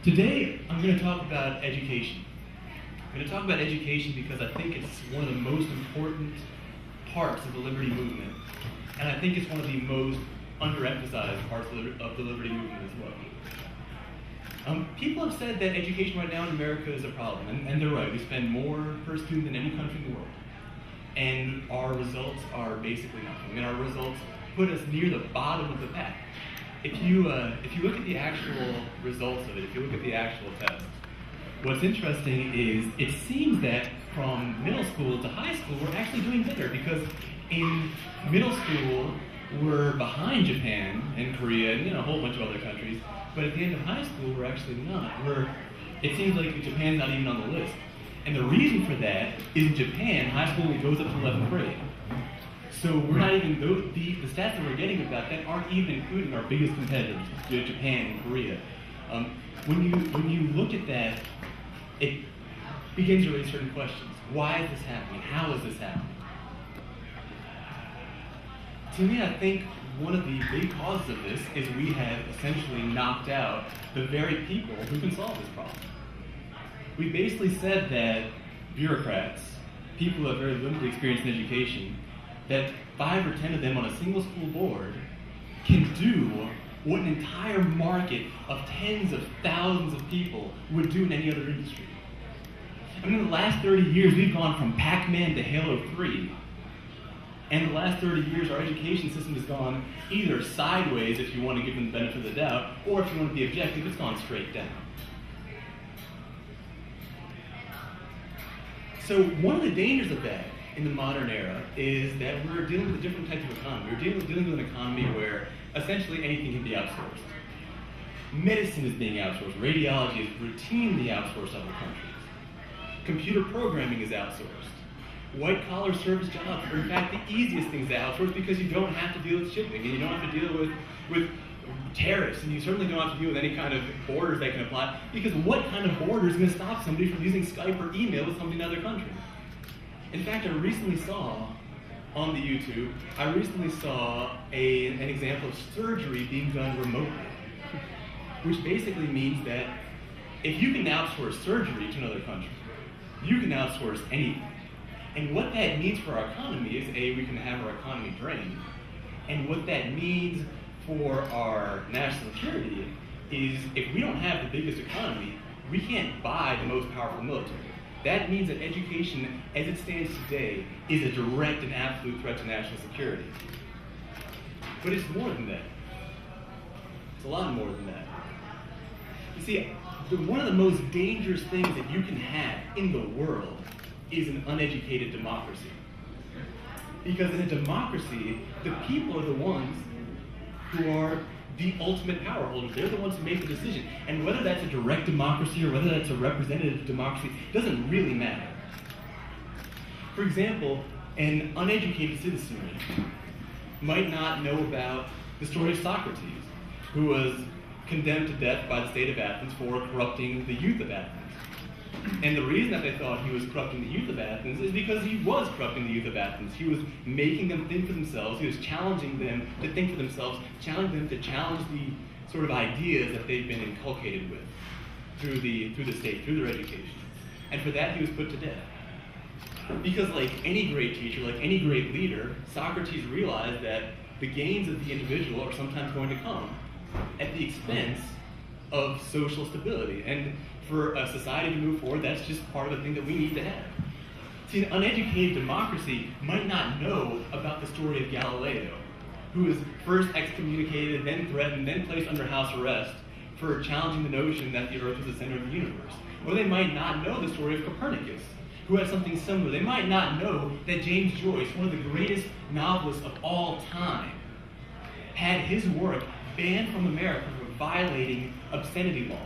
Today, I'm going to talk about education. I'm going to talk about education because I think it's one of the most important parts of the liberty movement, and I think it's one of the most underemphasized parts of the liberty movement as well. People have said that education right now in America is a problem, and they're right. We spend more per student than any country in the world, and our results are basically nothing. I mean, our results put us near the bottom of the pack. If you look at the actual results of it, if you look at the actual tests, what's interesting is it seems that from middle school to high school, we're actually doing better, because in middle school, we're behind Japan and Korea and a whole bunch of other countries, but at the end of high school, we're actually not. It seems like Japan's not even on the list. And the reason for that is in Japan, high school only goes up to 11th grade. So we're not even, the stats that we're getting about that aren't even including our biggest competitors, Japan and Korea. When you look at that, it begins to raise certain questions. Why is this happening? How is this happening? To me, I think one of the big causes of this is we have essentially knocked out the very people who can solve this problem. We basically said that bureaucrats, people who have very limited experience in education, that 5 or 10 of them on a single school board can do what an entire market of tens of thousands of people would do in any other industry. I mean, in the last 30 years, we've gone from Pac-Man to Halo 3. And in the last 30 years, our education system has gone either sideways, if you want to give them the benefit of the doubt, or if you want to be objective, it's gone straight down. So one of the dangers of that in the modern era is that we're dealing with a different type of economy. We're dealing with an economy where essentially anything can be outsourced. Medicine is being outsourced. Radiology is routinely outsourced to other countries. Computer programming is outsourced. White-collar service jobs are in fact the easiest things to outsource because you don't have to deal with shipping, and you don't have to deal with tariffs, and you certainly don't have to deal with any kind of borders that can apply, because what kind of border is going to stop somebody from using Skype or email with somebody in another country? In fact, I recently saw on the YouTube, an example of surgery being done remotely, which basically means that if you can outsource surgery to another country, you can outsource anything. And what that means for our economy is, we can have our economy drained. And what that means for our national security is, if we don't have the biggest economy, we can't buy the most powerful military. That means that education, as it stands today, is a direct and absolute threat to national security. But it's more than that. It's a lot more than that. You see, one of the most dangerous things that you can have in the world is an uneducated democracy. Because in a democracy, the people are the ones who are the ultimate power holders. They're the ones who make the decision. And whether that's a direct democracy or whether that's a representative democracy doesn't really matter. For example, an uneducated citizenry might not know about the story of Socrates, who was condemned to death by the state of Athens for corrupting the youth of Athens. And the reason that they thought he was corrupting the youth of Athens is because he was corrupting the youth of Athens. He was making them think for themselves. He was challenging them to think for themselves, challenging them to challenge the sort of ideas that they've been inculcated with through the state, through their education. And for that, he was put to death. Because like any great teacher, like any great leader, Socrates realized that the gains of the individual are sometimes going to come at the expense of social stability. And for a society to move forward, that's just part of the thing that we need to have. See, an uneducated democracy might not know about the story of Galileo, who was first excommunicated, then threatened, then placed under house arrest for challenging the notion that the Earth was the center of the universe. Or they might not know the story of Copernicus, who had something similar. They might not know that James Joyce, one of the greatest novelists of all time, had his work banned from America for violating obscenity laws.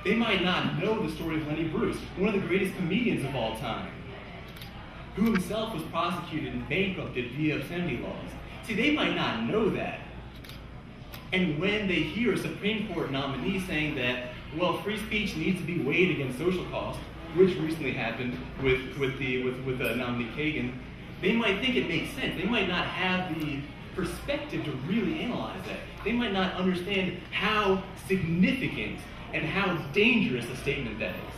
They might not know the story of Lenny Bruce, one of the greatest comedians of all time, who himself was prosecuted and bankrupted via obscenity laws. See, they might not know that. And when they hear a Supreme Court nominee saying that, well, free speech needs to be weighed against social cost, which recently happened with nominee Kagan, they might think it makes sense. They might not have the perspective to really analyze that. They might not understand how significant and how dangerous a statement that is.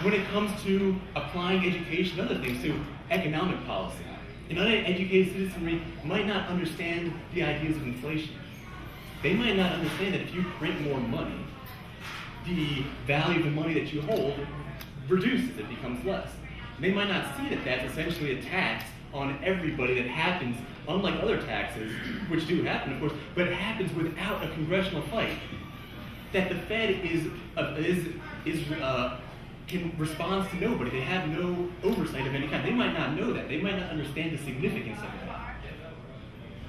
When it comes to applying education and other things to economic policy, an uneducated citizenry might not understand the ideas of inflation. They might not understand that if you print more money, the value of the money that you hold reduces, it becomes less. They might not see that that's essentially a tax on everybody that happens, unlike other taxes, which do happen, of course, but it happens without a congressional fight. That the Fed responds to nobody. They have no oversight of any kind. They might not know that. They might not understand the significance of that.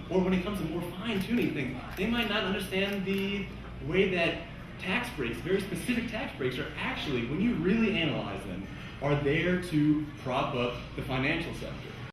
Or when it comes to more fine-tuning things, they might not understand the way that tax breaks, very specific tax breaks, are actually, when you really analyze them, are there to prop up the financial sector.